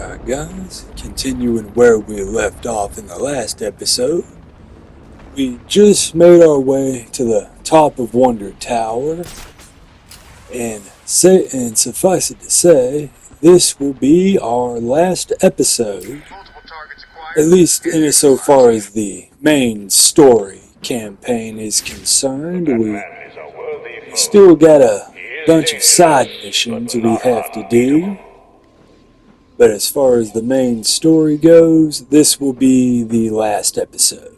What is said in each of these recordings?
Alright guys, continuing where we left off in the last episode, we just made our way to the top of Wonder Tower, and suffice it to say, this will be our last episode, at least insofar as the main story campaign is concerned. We still got a bunch of side missions we have to do. But as far as the main story goes, this will be the last episode.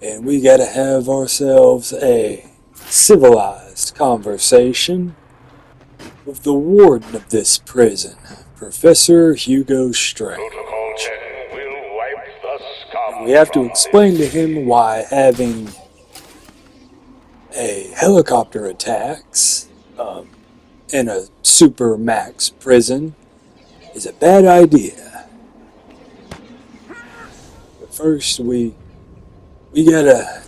And we gotta have ourselves a civilized conversation with the warden of this prison, Professor Hugo Strange. And we have to explain to him why having a helicopter attacks in a super max prison is a bad idea. But first, we gotta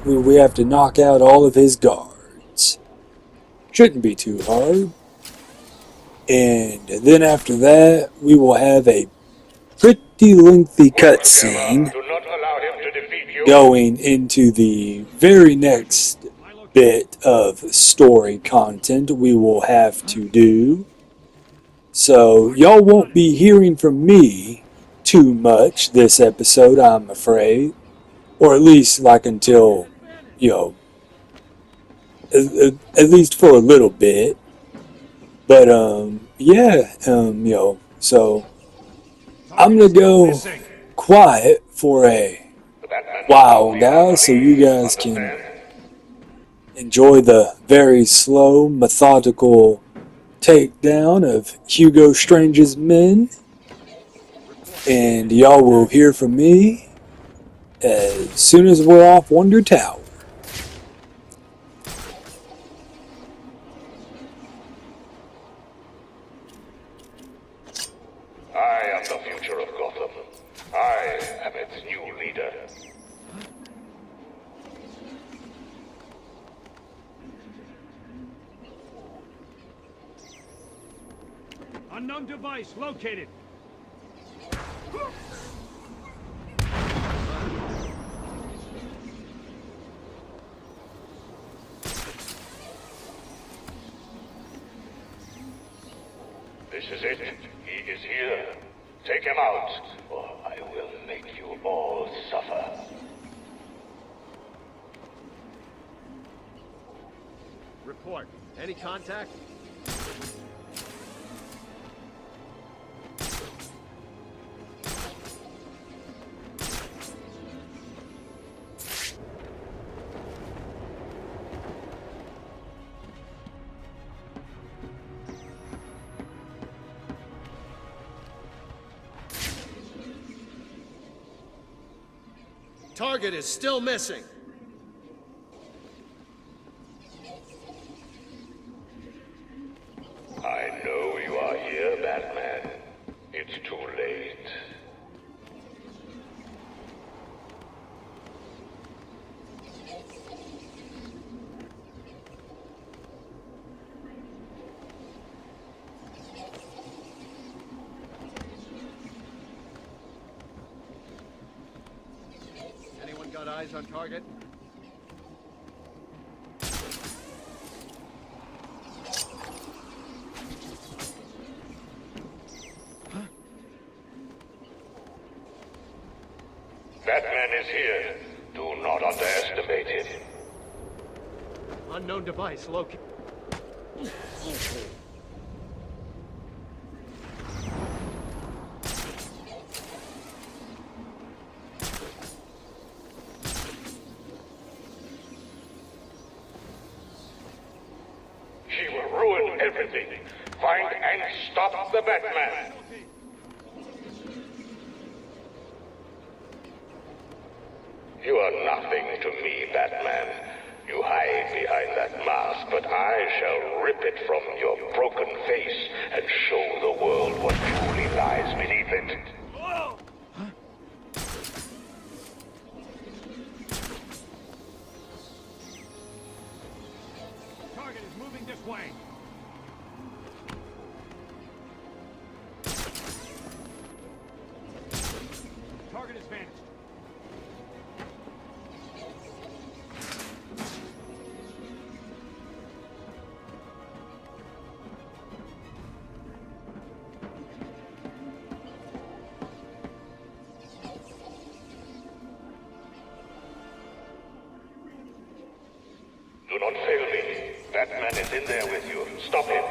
we have to knock out all of his guards. Shouldn't be too hard. And then after that, we will have a pretty lengthy cutscene going into the very next bit of story content we will have to do. So, y'all won't be hearing from me too much this episode, I'm afraid. Or at least, until, at least for a little bit. But, so, I'm gonna go quiet for a while, guys, so you guys can enjoy the very slow, methodical takedown of Hugo Strange's men, and y'all will hear from me as soon as we're off Wonder Tower. I am the future of Gotham. I am its new leader. Unknown device located. This is it. He is here. Take him out, or I will make you all suffer. Report. Any contact? Target is still missing. I know you are here, Batman. It's too late. Anyone got eyes on target? Batman is here. Do not underestimate him. Unknown device located. He will ruin everything. Find and stop the Batman. You are nothing to me, Batman. You hide behind that mask, but I shall rip it from your broken face and show the world what truly lies beneath it. Target is moving this way. not fail me. Batman is in there with you. Stop him.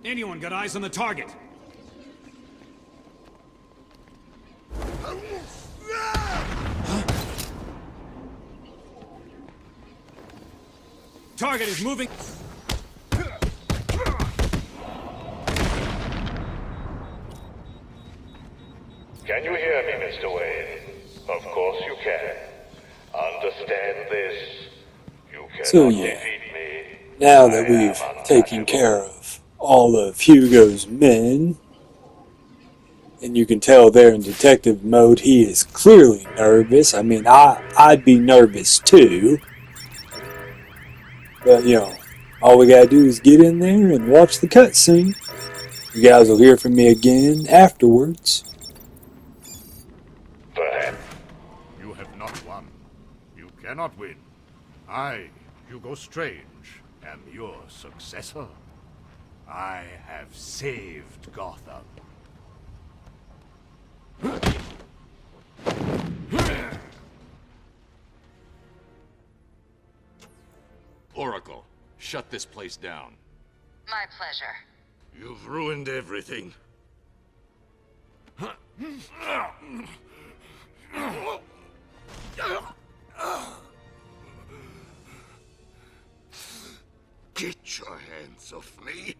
Anyone got eyes on the target? Target is moving. Can you hear me, Mr. Wayne? Of course you can. Understand this. You cannot So yeah, defeat me. now that I we've am taken untouchable. care of all of Hugo's men, and you can tell there in detective mode he is clearly nervous. I mean, I'd be nervous too. But, all we gotta do is get in there and watch the cutscene. You guys will hear from me again afterwards. Perhaps. You have not won. You cannot win. I, Hugo Strange, am your successor. I have saved Gotham. Oracle, shut this place down. My pleasure. You've ruined everything. Get your hands off me.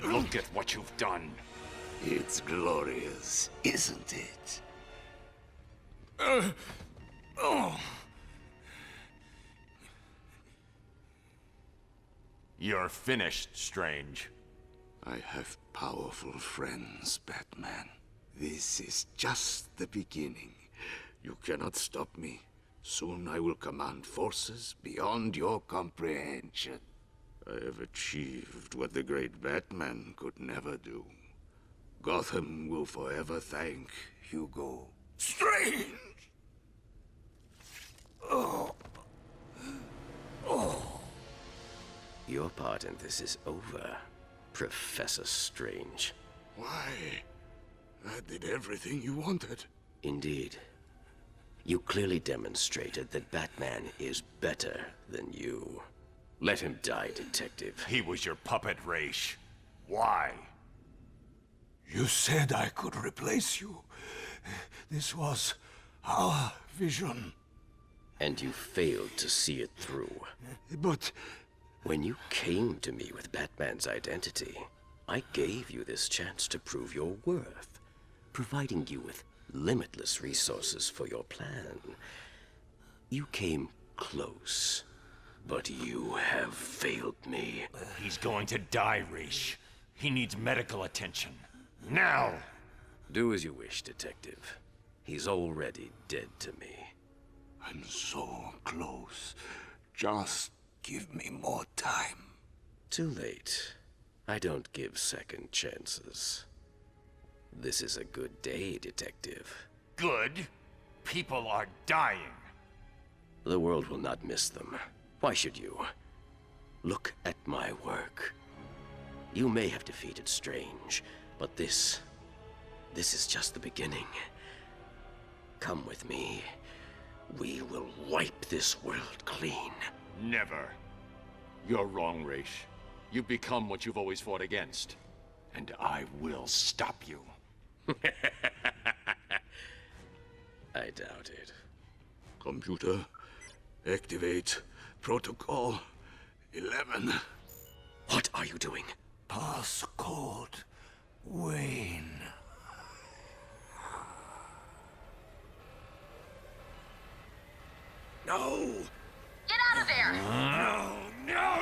Look at what you've done. It's glorious, isn't it? You're finished, Strange. I have powerful friends, Batman. This is just the beginning. You cannot stop me. Soon I will command forces beyond your comprehension. I have achieved what the great Batman could never do. Gotham will forever thank Hugo Strange! Your part in this is over, Professor Strange. Why? I did everything you wanted. Indeed. You clearly demonstrated that Batman is better than you. Let him die, Detective. He was your puppet, Raish. Why? You said I could replace you. This was our vision. And you failed to see it through. But When you came to me with Batman's identity, I gave you this chance to prove your worth, providing you with limitless resources for your plan. You came close, but you have failed me. He's going to die, Raish. He needs medical attention. Now! Do as you wish, Detective. He's already dead to me. I'm so close. Just give me more time. Too late. I don't give second chances. This is a good day, Detective. Good? People are dying. The world will not miss them. Why should you? Look at my work. You may have defeated Strange, but this is just the beginning. Come with me. We will wipe this world clean. Never. You're wrong, Raish. You've become what you've always fought against. And I will stop you. I doubt it. Computer, activate Protocol 11. What are you doing? Passcode Wayne. No! Get out of there! No! No!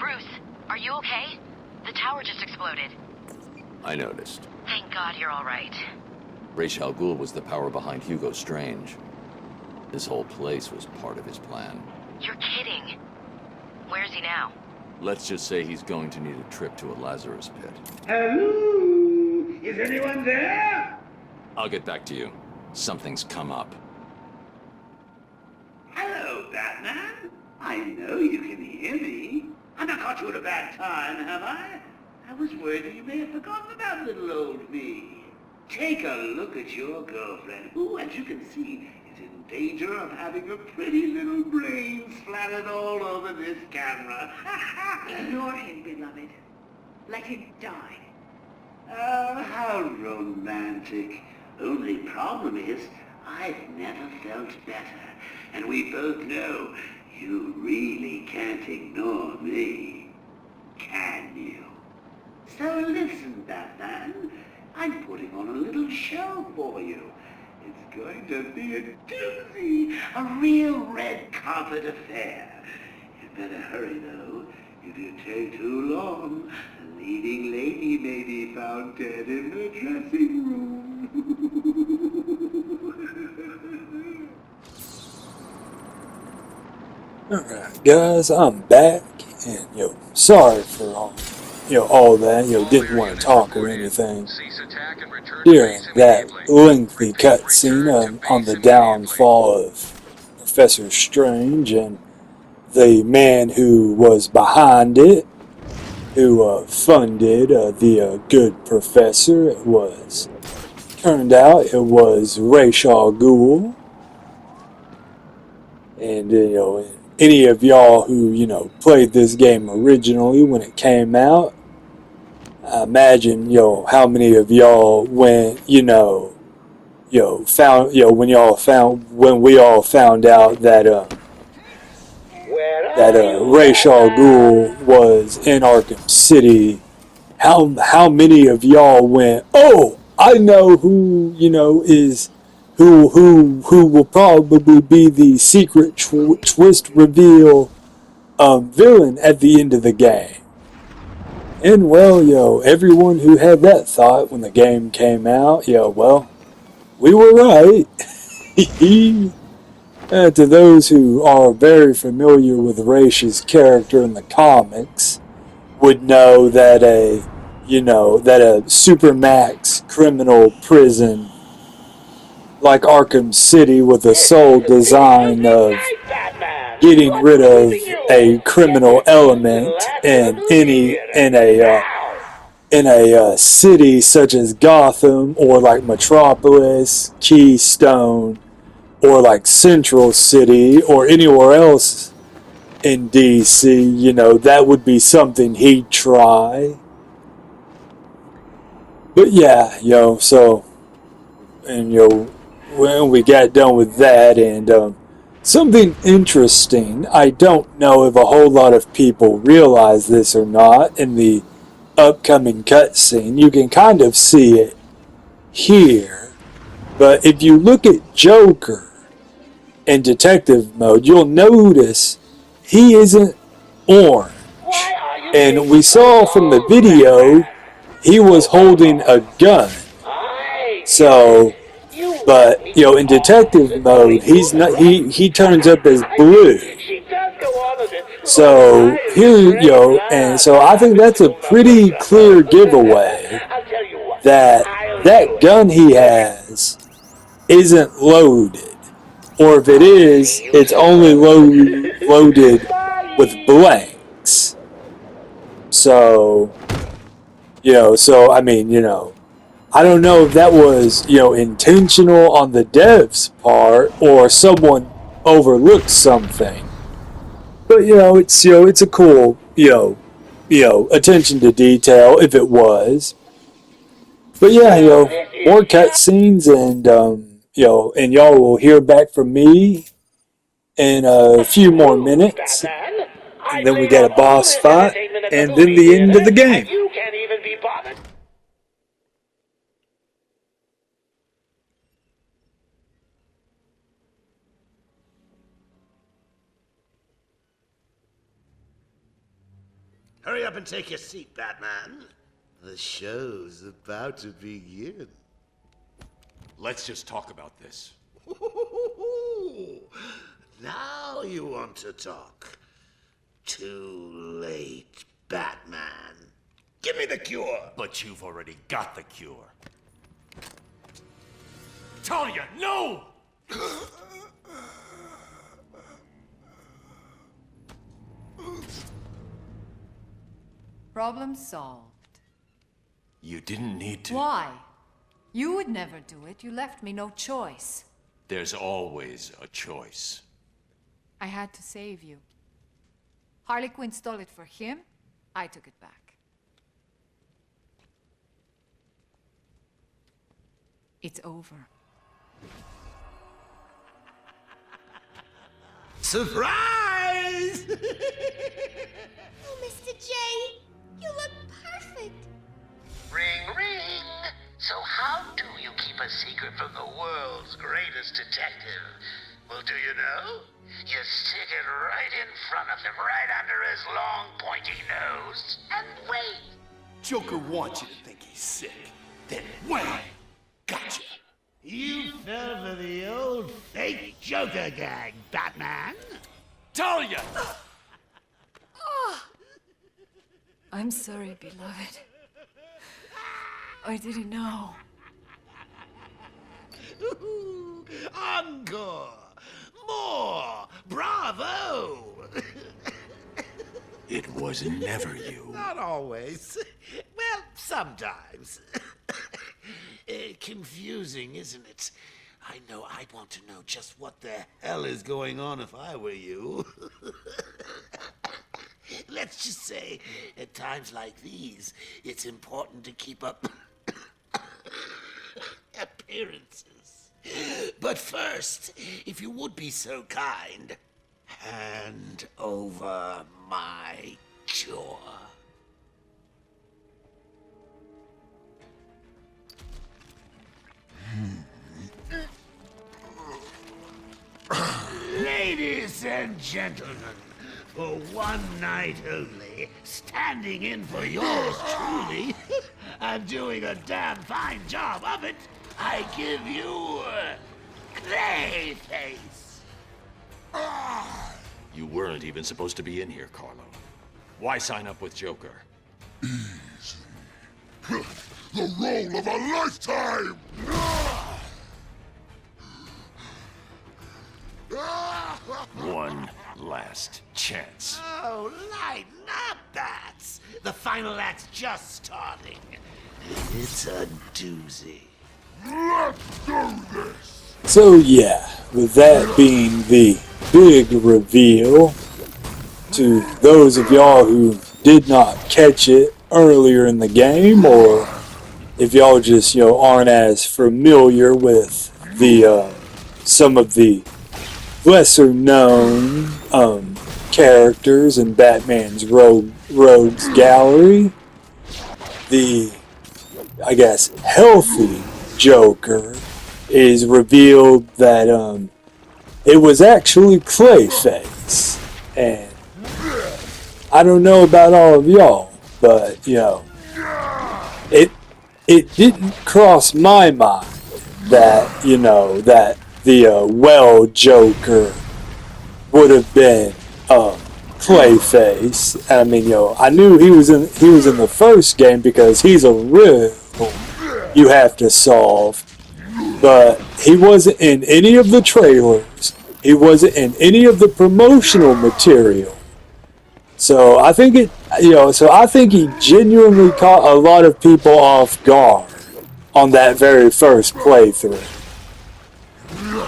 Bruce, are you okay? The tower just exploded. I noticed. Thank God you're all right. Ra's al Ghul was the power behind Hugo Strange. This whole place was part of his plan. You're kidding. Where is he now? Let's just say he's going to need a trip to a Lazarus pit. Hello? Is anyone there? I'll get back to you. Something's come up. Hello, Batman. I know you can hear me. I've not caught you at a bad time, have I? I was worried that you may have forgotten about little old me. Take a look at your girlfriend, who, as you can see, is in danger of having her pretty little brain splattered all over this camera. Ignore him, beloved. Let him die. Oh, how romantic. Only problem is, I've never felt better. And we both know you really can't ignore me. Can you? So listen, Batman. I'm putting on a little show for you. It's going to be a doozy, a real red carpet affair. You better hurry, though. If you take too long, the leading lady may be found dead in her dressing room. Alright, guys, I'm back, and sorry for all that. Didn't want to talk or anything during that lengthy cutscene on the downfall of Professor Strange and the man who was behind it, who funded the good professor. Turned out it was Ra's al Ghul, and any of y'all who played this game originally when it came out, I imagine how many of y'all went found when we all found out that Ra's al Ghul was in Arkham City. How many of y'all went, oh, I know who is who will probably be the secret twist reveal villain at the end of the game. And well, everyone who had that thought when the game came out, well, we were right. To those who are very familiar with Raish's character in the comics, would know that a supermax criminal prison like Arkham City with the sole design of getting rid of a criminal element in a city such as Gotham or like Metropolis, Keystone, or like Central City or anywhere else in DC, that would be something he'd try. But yeah, so, and when we got done with that, and something interesting, I don't know if a whole lot of people realize this or not, in the upcoming cutscene, you can kind of see it here, but if you look at Joker in detective mode, you'll notice he isn't orange. And we saw from the video he was holding a gun. So, but in detective mode, he's not. He turns up as blue. So here, and so I think that's a pretty clear giveaway that that gun he has isn't loaded, or if it is, it's only loaded with blanks. So, so I mean, I don't know if that was, intentional on the dev's part or someone overlooked something. But, it's a cool, attention to detail if it was. But yeah, more cutscenes and, and y'all will hear back from me in a few more minutes. And then we got a boss fight and then the end of the game. hurry up and take your seat, Batman. The show's about to begin. Let's just talk about this. Now you want to talk. Too late, Batman. Give me the cure. But you've already got the cure. Talia, no! Problem solved. You didn't need to. Why? You would never do it. You left me no choice. There's always a choice. I had to save you. Harley Quinn stole it for him. I took it back. It's over. Surprise! Oh, Mr. J, you look perfect. Ring, ring. So how do you keep a secret from the world's greatest detective? Well, do you know? You stick it right in front of him, right under his long, pointy nose, and wait. Joker wants you to think he's sick. Then wham! Gotcha! You fell for the old fake Joker gag, Batman. Talia! I'm sorry, beloved. I didn't know. Encore! More! Bravo! It was never you. Not always. Well, sometimes. Confusing, isn't it? I know I'd want to know just what the hell is going on if I were you. Let's just say, at times like these, it's important to keep up appearances. But first, if you would be so kind, hand over my cure. Ladies and gentlemen, for one night only, standing in for yours truly, and doing a damn fine job of it, I give you Clayface. You weren't even supposed to be in here, Carlo. Why sign up with Joker? Easy. The role of a lifetime! One last chance. Oh, lighten up, Bats. The final act's just starting. And it's a doozy. Let's do this! So yeah, with that being the big reveal, to those of y'all who did not catch it earlier in the game, or if y'all just aren't as familiar with the some of the lesser known characters in Batman's Rogues Gallery, the, I guess, healthy Joker is revealed that it was actually Clayface. And I don't know about all of y'all, but it didn't cross my mind that that the Joker would have been Clayface. I mean, I knew he was in the first game because he's a riddle you have to solve, but he wasn't in any of the trailers. He wasn't in any of the promotional material. So I think I think he genuinely caught a lot of people off guard on that very first playthrough.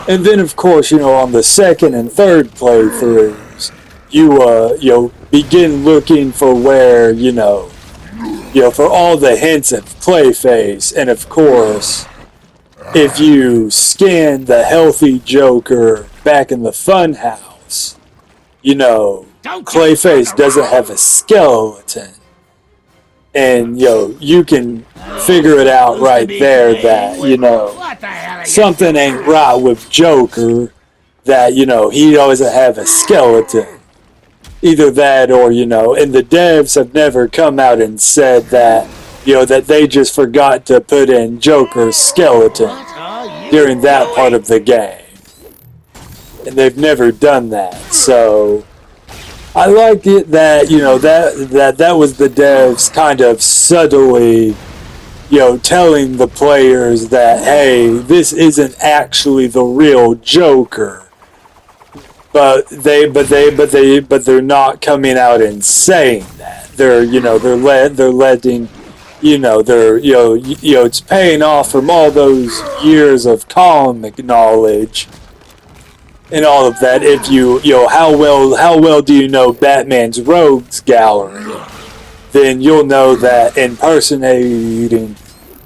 And then, of course, on the second and third playthroughs, you begin looking for where, for all the hints of Clayface. And of course, if you scan the healthy Joker back in the funhouse, Clayface doesn't have a skeleton. And, you can figure it out right there that, something ain't right with Joker, that, he doesn't have a skeleton. Either that or, and the devs have never come out and said that, that they just forgot to put in Joker's skeleton during that part of the game. And they've never done that. So I like it that, that was the devs kind of subtly, telling the players that, hey, this isn't actually the real Joker. But they're not coming out and saying that. They're letting, it's paying off from all those years of comic knowledge and all of that. If how well do you know Batman's rogues gallery? Then you'll know that impersonating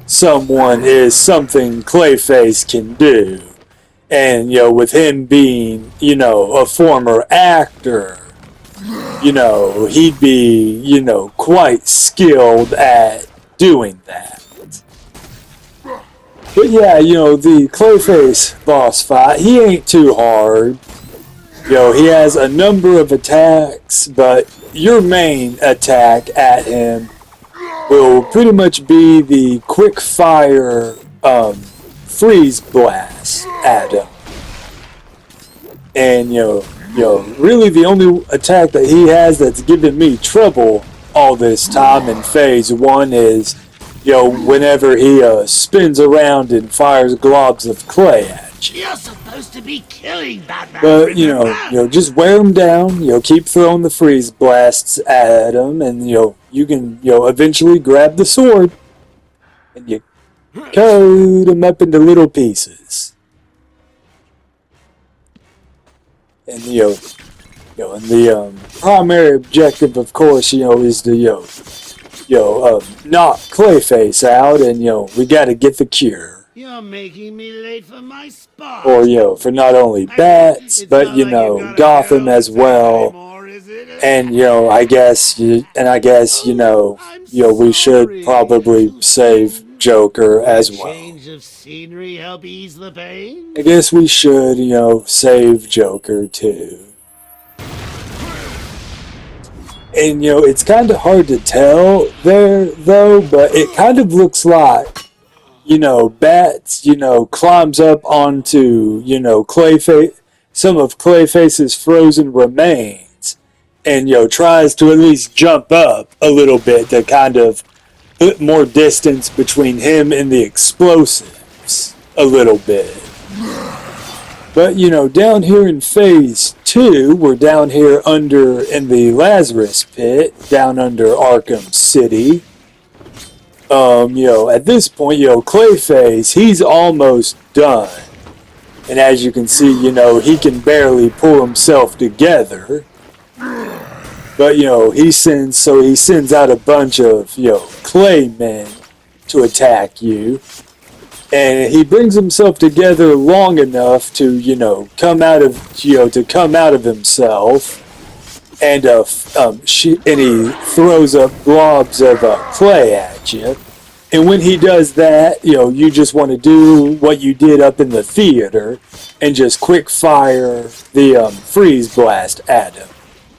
someone is something Clayface can do. And, with him being, a former actor, he'd be, quite skilled at doing that. But yeah, the Clayface boss fight, he ain't too hard. He has a number of attacks, but your main attack at him will pretty much be the quick fire, freeze blast at him. And, really the only attack that he has that's given me trouble all this time in phase 1 is, whenever he spins around and fires globs of clay at you. You're supposed to be killing Batman. But, just wear him down, keep throwing the freeze blasts at him, and, you can, eventually grab the sword, and you cut him up into little pieces. And and the primary objective, of course, is to knock Clayface out, and we got to get the cure. You're making me late for my spot. Or for not only bats, but Gotham as well. And I guess we should probably save Joker as well. Change of scenery help ease the pain? I guess we should, save Joker too. And, it's kind of hard to tell there, though, but it kind of looks like, Bats, climbs up onto, Clayface, some of Clayface's frozen remains, and, tries to at least jump up a little bit to kind of put more distance between him and the explosives a little bit. But, down here in phase 2, we're down here in the Lazarus Pit, down under Arkham City. At this point, Clayface, he's almost done. And as you can see, he can barely pull himself together. But, he sends out a bunch of, clay men to attack you. And he brings himself together long enough to, come out of himself. And he throws up globs of clay at you. And when he does that, you just want to do what you did up in the theater and just quick fire the freeze blast at him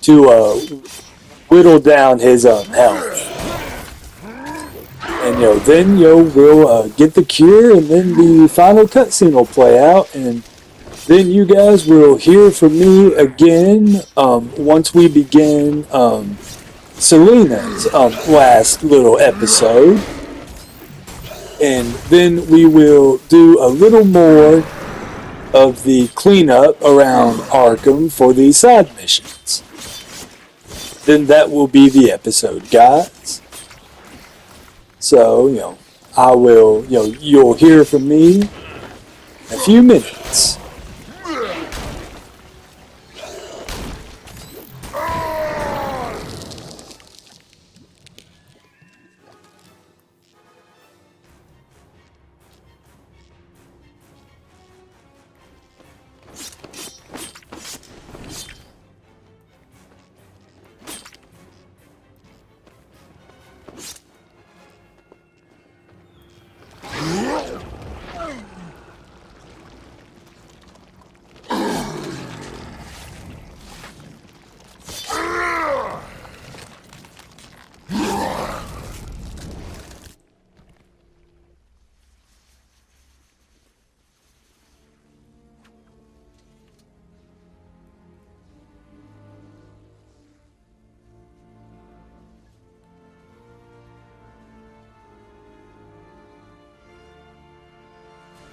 to whittle down his health. And then we'll get the cure, and then the final cutscene will play out, and then you guys will hear from me again once we begin Selena's last little episode. And then we will do a little more of the cleanup around Arkham for the side missions. Then that will be the episode, guys. So, I will, you'll hear from me in a few minutes.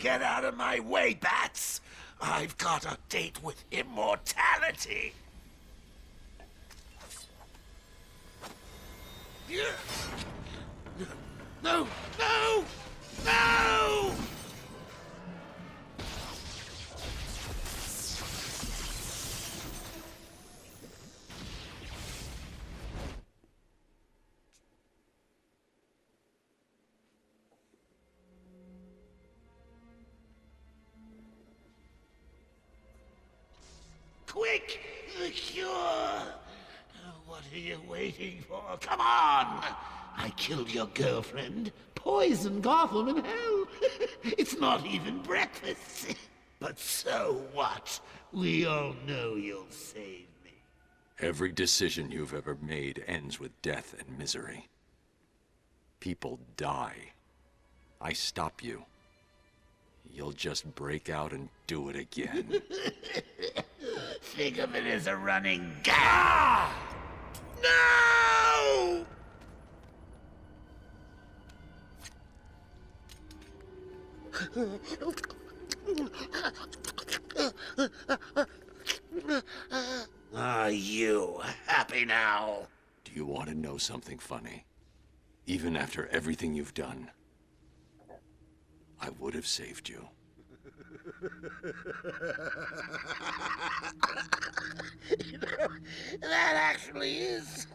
Get out of my way, bats! I've got a date with immortality! No! No! No! Quick! The cure! What are you waiting for? Come on! I killed your girlfriend, poisoned Gotham in hell. It's not even breakfast. But so what? We all know you'll save me. Every decision you've ever made ends with death and misery. People die. I stop you. You'll just break out and do it again. Think of it as a running gag. No! Are you happy now? Do you want to know something funny? Even after everything you've done, I would have saved you. You know, that actually is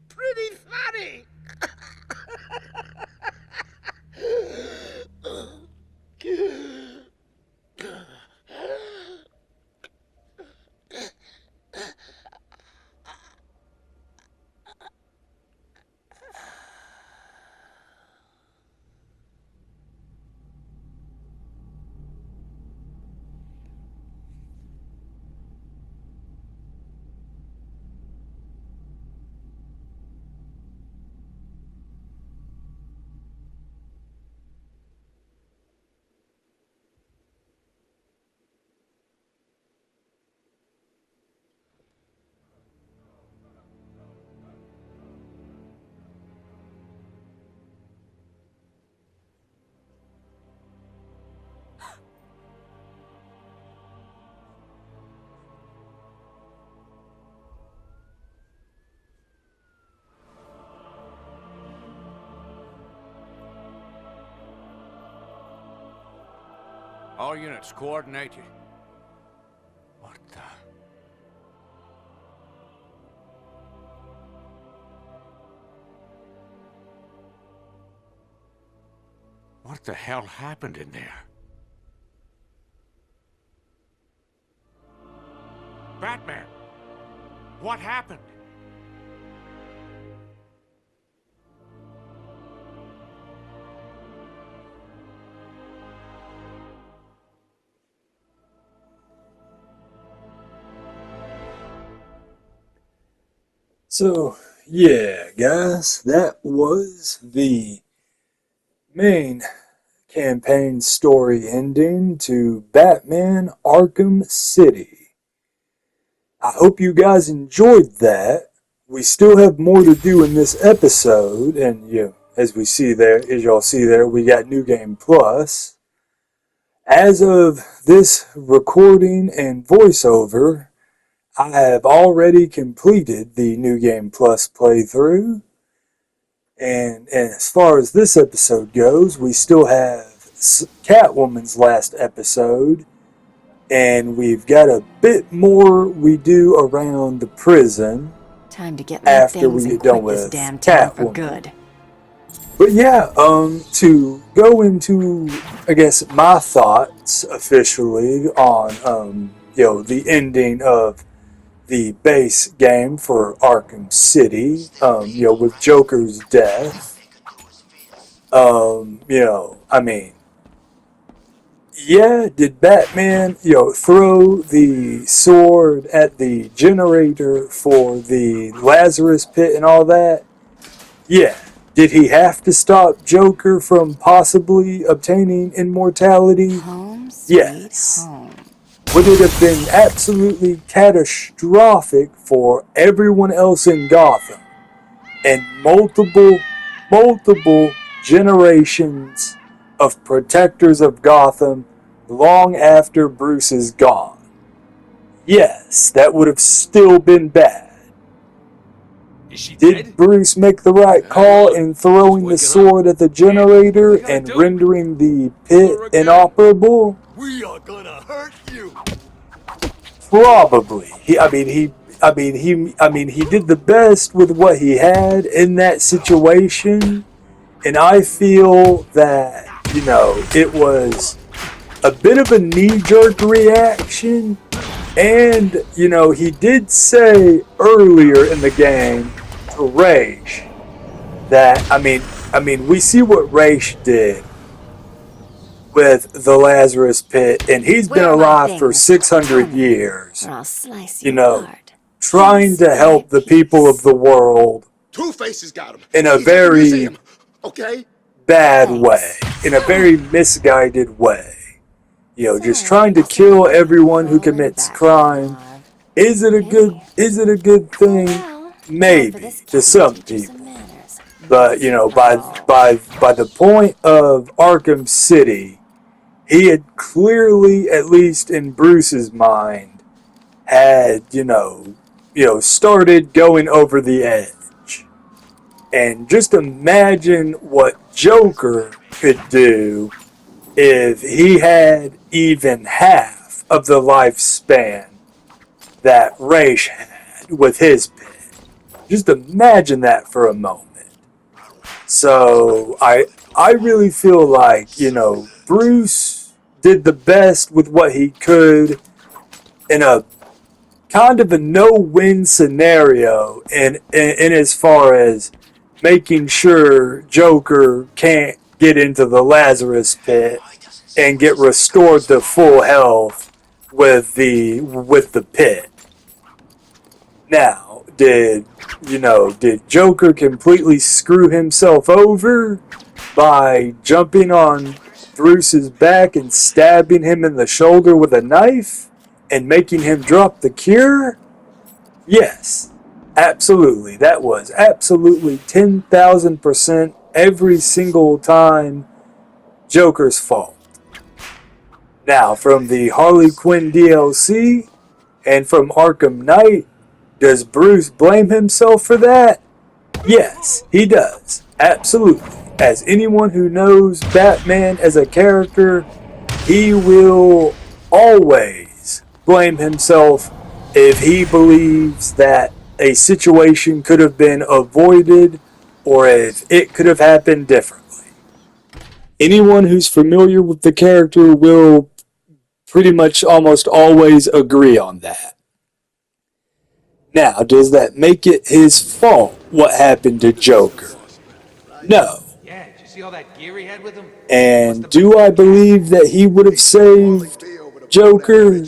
pretty funny. All units coordinated. What the... What the hell happened in there? Batman! What happened? So, yeah, guys, that was the main campaign story ending to Batman Arkham City. I hope you guys enjoyed that. We still have more to do in this episode, and as y'all see there, we got New Game Plus. As of this recording and voiceover, I have already completed the New Game Plus playthrough. And as far as this episode goes, we still have Catwoman's last episode. And we've got a bit more we do around the prison. Time to get after we get done with this damn town for good. But yeah, to go into, I guess, my thoughts officially on, the ending of the base game for Arkham City, with Joker's death. Did Batman, throw the sword at the generator for the Lazarus pit and all that? Yeah. Did he have to stop Joker from possibly obtaining immortality? Home, yes. Home. Would it have been absolutely catastrophic for everyone else in Gotham and multiple generations of protectors of Gotham long after Bruce is gone. Yes, that would have still been bad. Did Bruce make the right call in throwing the sword at the generator and rendering the pit inoperable? We are gonna hurt you. Probably. He did the best with what he had in that situation, and I feel that, it was a bit of a knee-jerk reaction, and, he did say earlier in the game to Raish that, we see what Raish did with the Lazarus Pit, and he's been alive for 600 years, trying to help the people of the world Two-Face's got him. in a He's at the very museum, okay? bad way, in a very misguided way. Just trying to kill everyone who commits crime. Is it a good thing? Maybe to some people. But by the point of Arkham City, he had clearly, at least in Bruce's mind, had started going over the edge. And just imagine what Joker could do if he had even half of the lifespan that Raish had with his pit. Just imagine that for a moment. So I really feel like, Bruce did the best with what he could in a kind of a no-win scenario in as far as making sure Joker can't get into the Lazarus Pit and get restored to full health with the pit. Now, did Joker completely screw himself over by jumping on Bruce's back and stabbing him in the shoulder with a knife and making him drop the cure? Yes, absolutely. That was absolutely 10,000% every single time Joker's fault. Now, from the Harley Quinn DLC and from Arkham Knight, does Bruce blame himself for that? Yes, he does. Absolutely. As anyone who knows Batman as a character, he will always blame himself if he believes that a situation could have been avoided or if it could have happened differently. Anyone who's familiar with the character will pretty much almost always agree on that. Now, does that make it his fault what happened to Joker? No. Yeah, did you see all that gear he had with him? And do I believe that he would have saved Joker?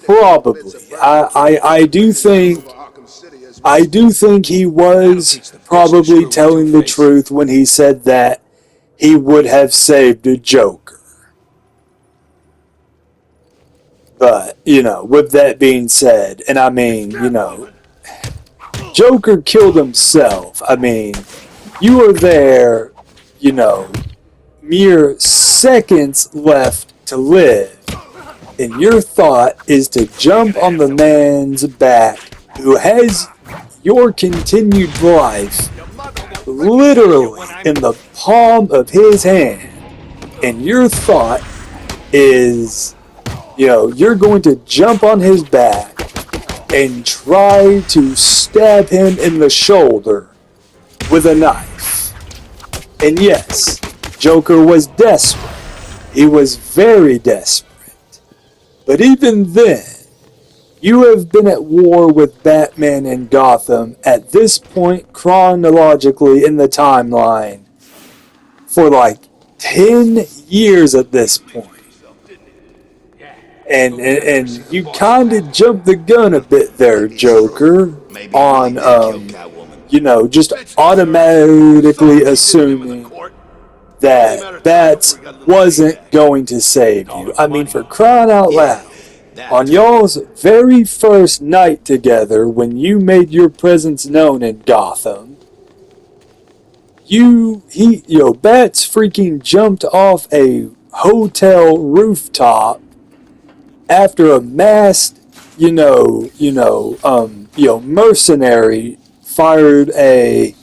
Probably. I do think he was probably telling the truth when he said that he would have saved a Joker. But, with that being said, and Joker killed himself. You were there, mere seconds left to live. And your thought is to jump on the man's back who has your continued life literally in the palm of his hand. And your thought is, you're going to jump on his back and try to stab him in the shoulder with a knife. And yes, Joker was desperate. He was very desperate. But even then, you have been at war with Batman and Gotham at this point chronologically in the timeline for like 10 years at this point. And you kind of jumped the gun a bit there, Joker, on, just automatically assuming that Bats wasn't going to save you. For crying out loud. On y'all's very first night together, when you made your presence known in Gotham, Bats freaking jumped off a hotel rooftop after a masked, mercenary fired a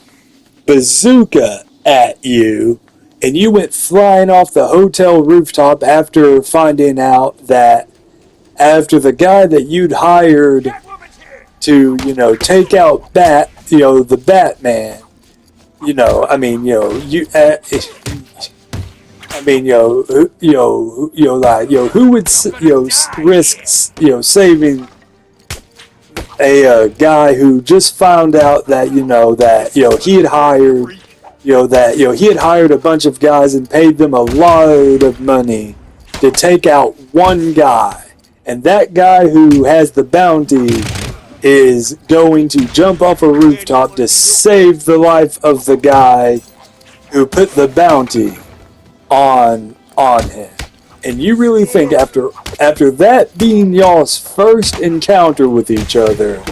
bazooka at you, and you went flying off the hotel rooftop after finding out that after the guy that you'd hired to, take out the Batman, who would, risk, saving a guy who just found out that, he had hired, he had hired a bunch of guys and paid them a load of money to take out one guy. And that guy who has the bounty is going to jump off a rooftop to save the life of the guy who put the bounty on him. And you really think after that being y'all's first encounter with each other,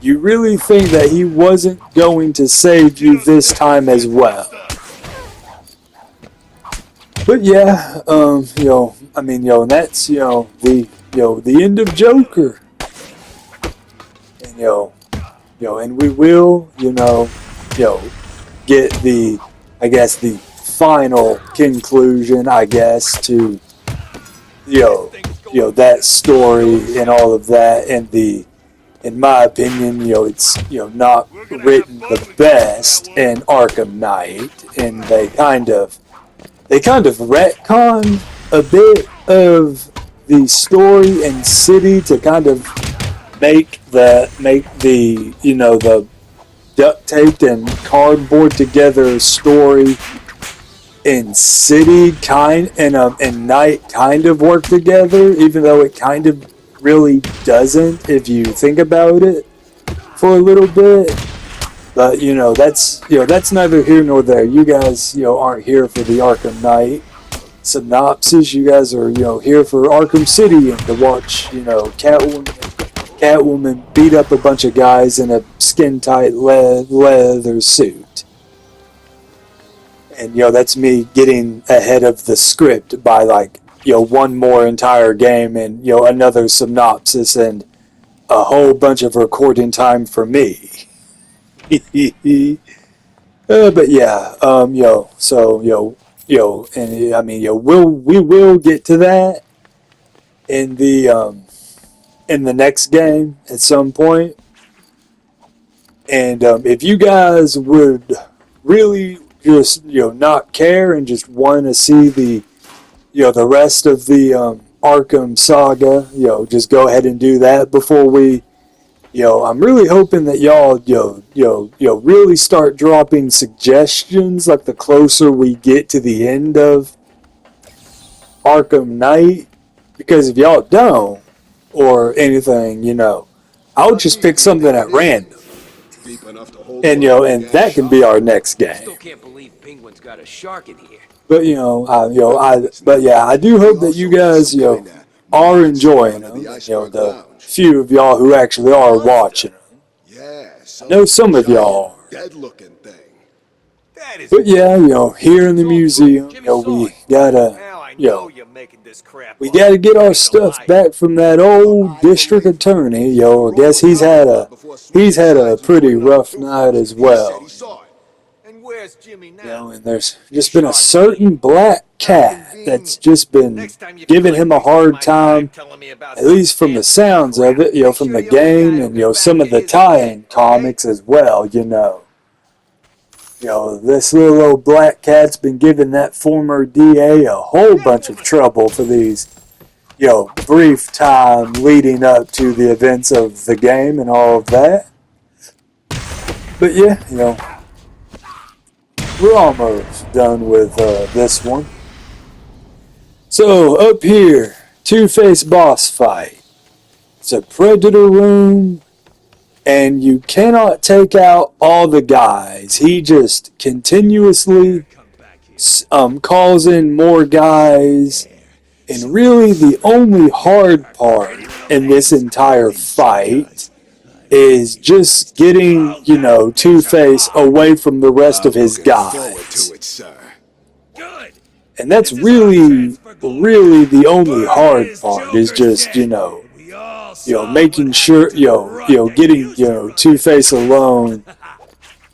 you really think that he wasn't going to save you this time as well? But yeah, and that's the end of Joker. And and we will, get the final conclusion, to that story and all of that, and in my opinion, it's not written the best in Arkham Knight, and they kind of retconned a bit of the story and city to kind of make the the duct taped and cardboard together story and city and night kind of work together, even though it kind of really doesn't if you think about it for a little bit. But that's neither here nor there. You guys aren't here for the Arkham Knight synopsis. You guys are here for Arkham City and to watch Catwoman beat up a bunch of guys in a skin tight leather suit. And that's me getting ahead of the script by one more entire game and another synopsis and a whole bunch of recording time for me. But yeah, we will get to that in the next game at some point. And if you guys would really just not care and just want to see the rest of the Arkham saga, just go ahead and do that before we. I'm really hoping that y'all really start dropping suggestions the closer we get to the end of Arkham Knight, because if y'all don't or anything, I'll just pick something at random. And and that can be our next game. Still can't believe Penguin's got a shark in here. But I do hope that you guys are enjoying them. The few of y'all who actually are watching them. I know some of y'all are. But yeah, here in the museum, we gotta get our stuff back from that old district attorney. I guess he's had a pretty rough night as well. And there's just been a certain black cat that's just been giving him a hard time, at least from the sounds of it, from the game and some of the tie-in comics as well. This little old black cat's been giving that former DA a whole bunch of trouble for these, brief time leading up to the events of the game and all of that. But yeah, we're almost done with this one. So up here, Two-Face boss fight. It's a Predator room. And you cannot take out all the guys. He just continuously calls in more guys. And really the only hard part in this entire fight is just getting, Two-Face away from the rest of his Forward guys. to it, sir. And that's really, really the only hard part is just, making sure, getting, Two-Face alone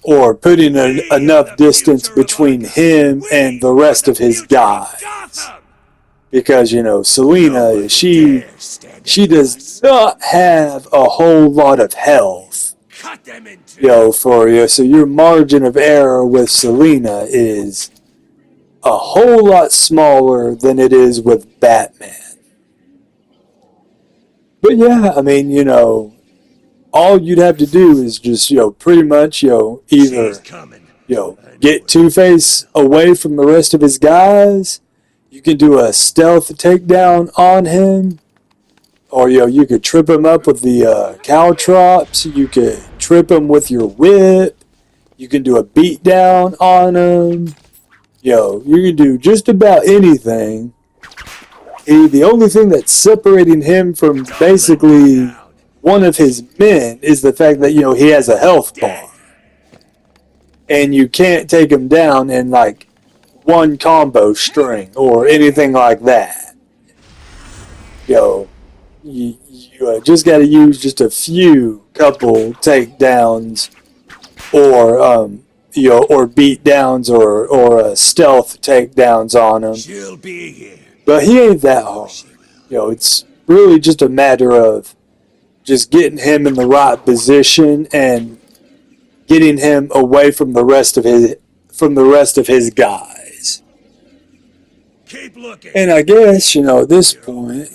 or putting enough distance between him and the rest of his guys. Because, Selena, she does not have a whole lot of health. So your margin of error with Selena is a whole lot smaller than it is with Batman. But yeah, I mean, all you'd have to do is just, pretty much, either, get Two-Face away from the rest of his guys. You can do a stealth takedown on him. Or, you could trip him up with the caltrops. You could trip him with your whip. You can do a beatdown on him. You can do just about anything. The only thing that's separating him from basically one of his men is the fact that, he has a health bar. And you can't take him down in, like, one combo string or anything like that. You just got to use just a few couple takedowns or, or beat downs or stealth takedowns on him. She'll be here. But he ain't that hard. It's really just a matter of just getting him in the right position and getting him away from the rest of his guys. Keep looking. And I guess, at this point,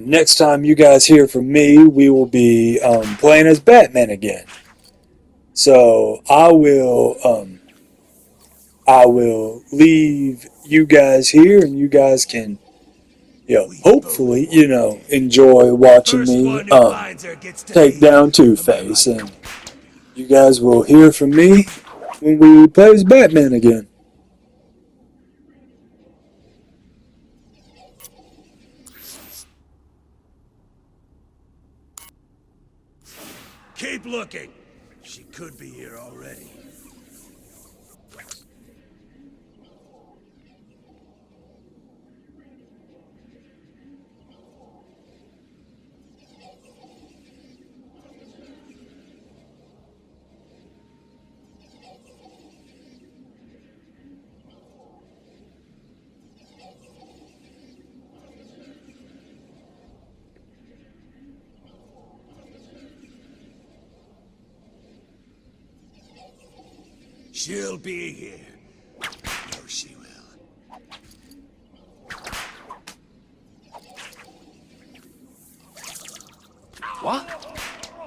next time you guys hear from me, we will be playing as Batman again. So I will leave you guys here, and you guys can, hopefully, enjoy watching me take down Two-Face, and you guys will hear from me when we play as Batman again. Keep looking. She could be here already. She'll be here. No, she will. What?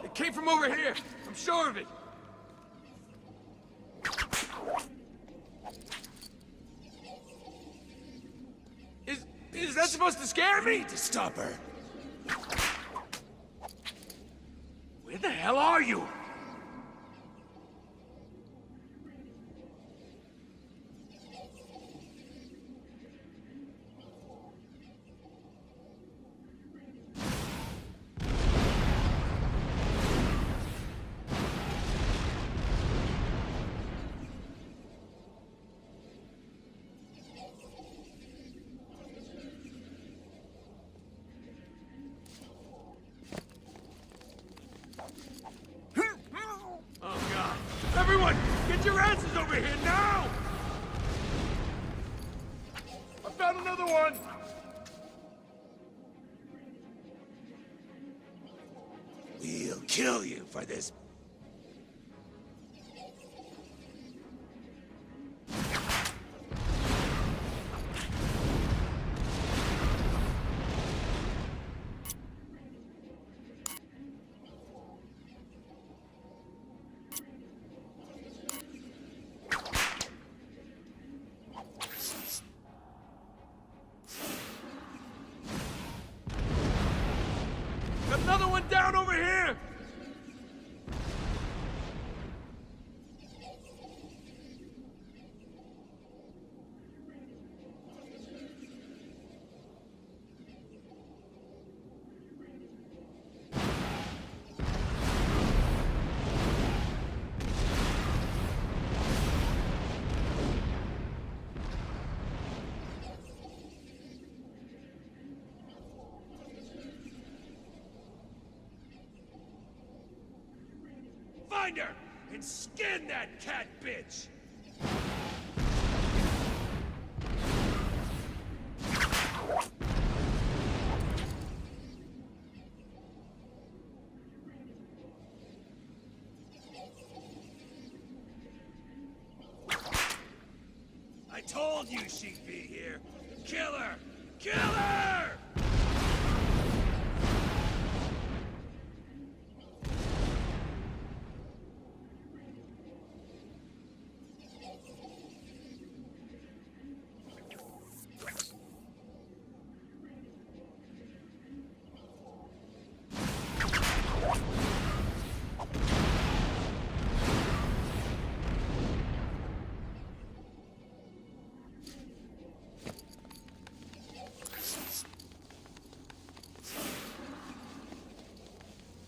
It came from over here. I'm sure of it. Is that supposed to scare me? I need to stop her. Where the hell are you? Everyone, get your asses over here now! I found another one! We'll kill you for this. Got another one down over here! find her and skin that cat bitch! I told you she'd be here! Kill her! Kill her!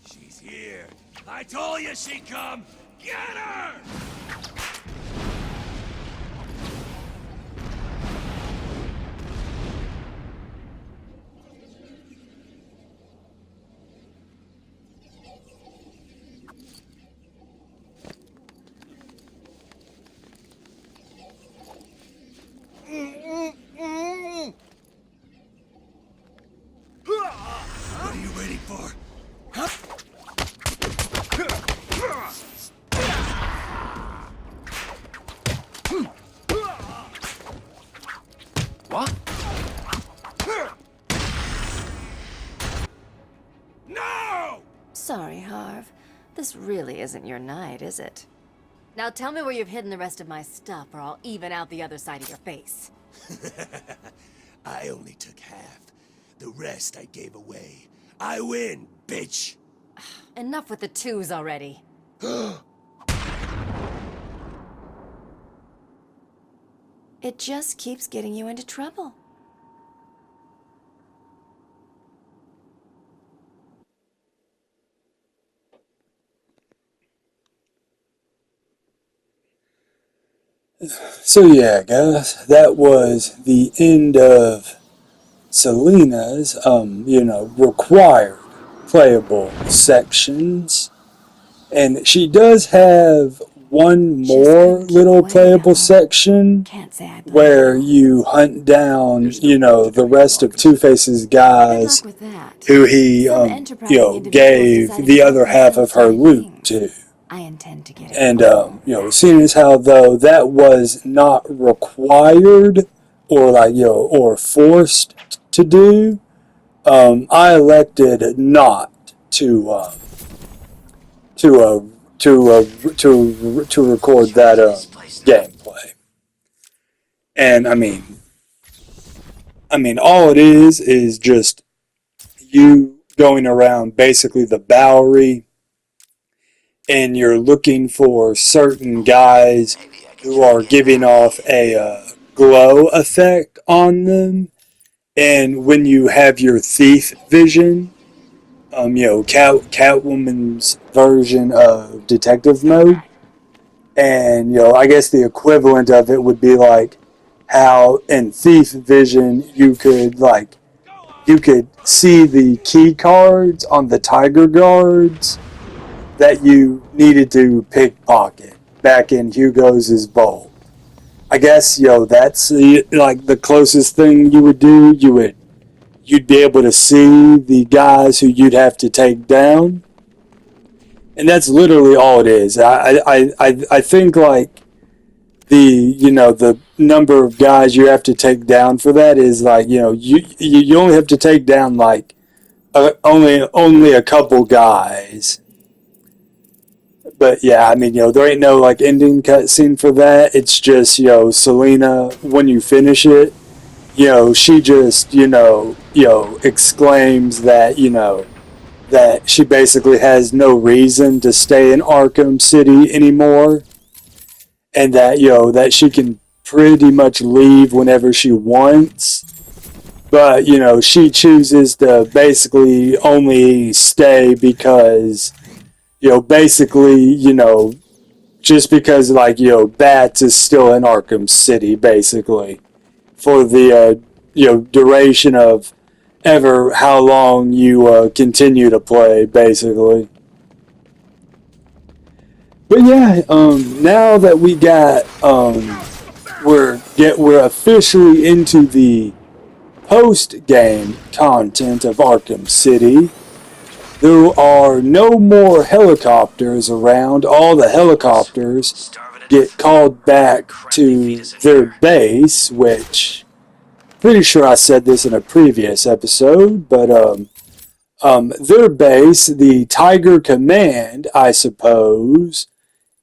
She's here. I told you she'd come. Get her! What are you waiting for? Huh? What? No! Sorry, Harv. This really isn't your night, is it? Now tell me where you've hidden the rest of my stuff, or I'll even out the other side of your face. I only took half. The rest I gave away. I win, bitch! Enough with the twos already. It just keeps getting you into trouble. So yeah, guys, that was the end of Selena's, required playable sections. And she does have one more little playable section where you hunt down, the rest of Two-Face's guys who he, gave the other half of her loot to. I intend to get it. And, seeing as how, though, that was not required or forced to do, I elected not to record that gameplay. And all it is just you going around basically the Bowery, and you're looking for certain guys who are giving off a glow effect on them. And when you have your thief vision, Catwoman's version of detective mode, and I guess the equivalent of it would be like how in thief vision you could see the key cards on the tiger guards that you needed to pickpocket back in Hugo's vault. I guess that's the closest thing you would do. You'd be able to see the guys who you'd have to take down, and that's literally all it is. I think the number of guys you have to take down for that is you only have to take down only a couple guys. But yeah, there ain't no ending cutscene for that. It's just Selena, when you finish it, she just exclaims that she basically has no reason to stay in Arkham City anymore, and that she can pretty much leave whenever she wants. But she chooses to basically only stay because just because Bats is still in Arkham City, basically, for the duration of ever how long you continue to play, basically. But yeah, now that we got, we're officially into the post-game content of Arkham City. There are no more helicopters around. All the helicopters get called back to their base, which pretty sure I said this in a previous episode, but their base, the Tiger Command, I suppose,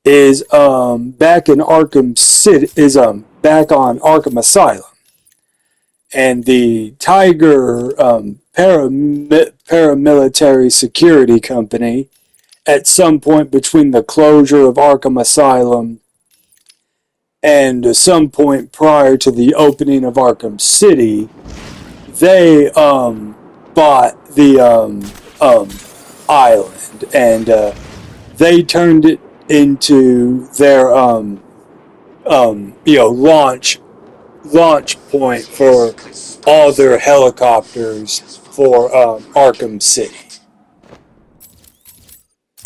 is back in Arkham City, is back on Arkham Asylum, and the Tiger paramilitary security company, at some point between the closure of Arkham Asylum and some point prior to the opening of Arkham City, they bought the island, and they turned it into their launch point for all their helicopters for Arkham City.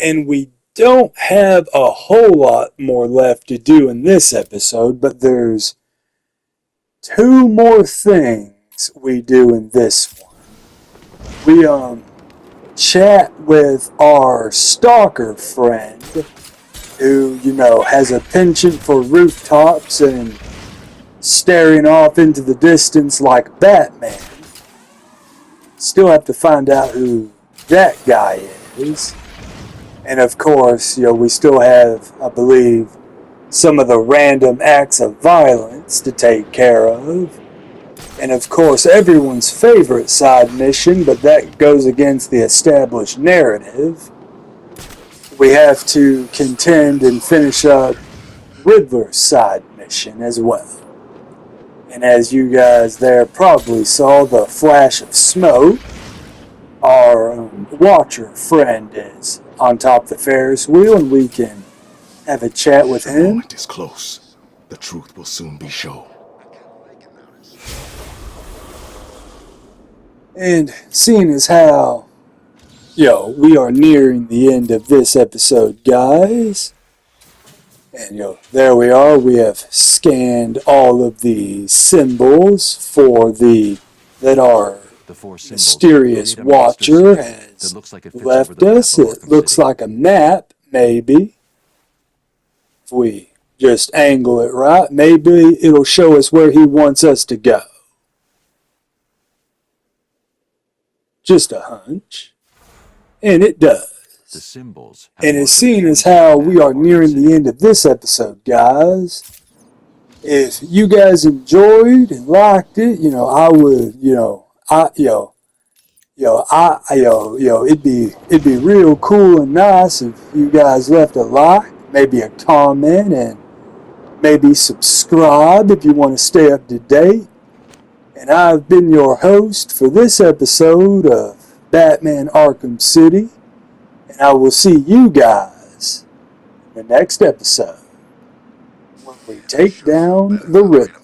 And we don't have a whole lot more left to do in this episode, but there's two more things we do in this one. We chat with our stalker friend who, has a penchant for rooftops and staring off into the distance like Batman. Still have to find out who that guy is. And of course, we still have, I believe, some of the random acts of violence to take care of. And of course, everyone's favorite side mission, but that goes against the established narrative. We have to contend and finish up Riddler's side mission as well. And as you guys there probably saw, the flash of smoke, our Watcher friend is on top of the Ferris wheel, and we can have a chat with him. The moment is close. The truth will soon be shown. And seeing as how, we are nearing the end of this episode, guys. And, there we are. We have scanned all of the symbols for that our mysterious Watcher has left us. It looks like a map, maybe. If we just angle it right, maybe it'll show us where he wants us to go. Just a hunch. And it does. The symbols. And as seen as how we are nearing the end of this episode, guys, if you guys enjoyed and liked it, I would, it'd be real cool and nice if you guys left a like, maybe a comment, and maybe subscribe if you want to stay up to date. And I've been your host for this episode of Batman Arkham City, and I will see you guys in the next episode when we take down the Riddler.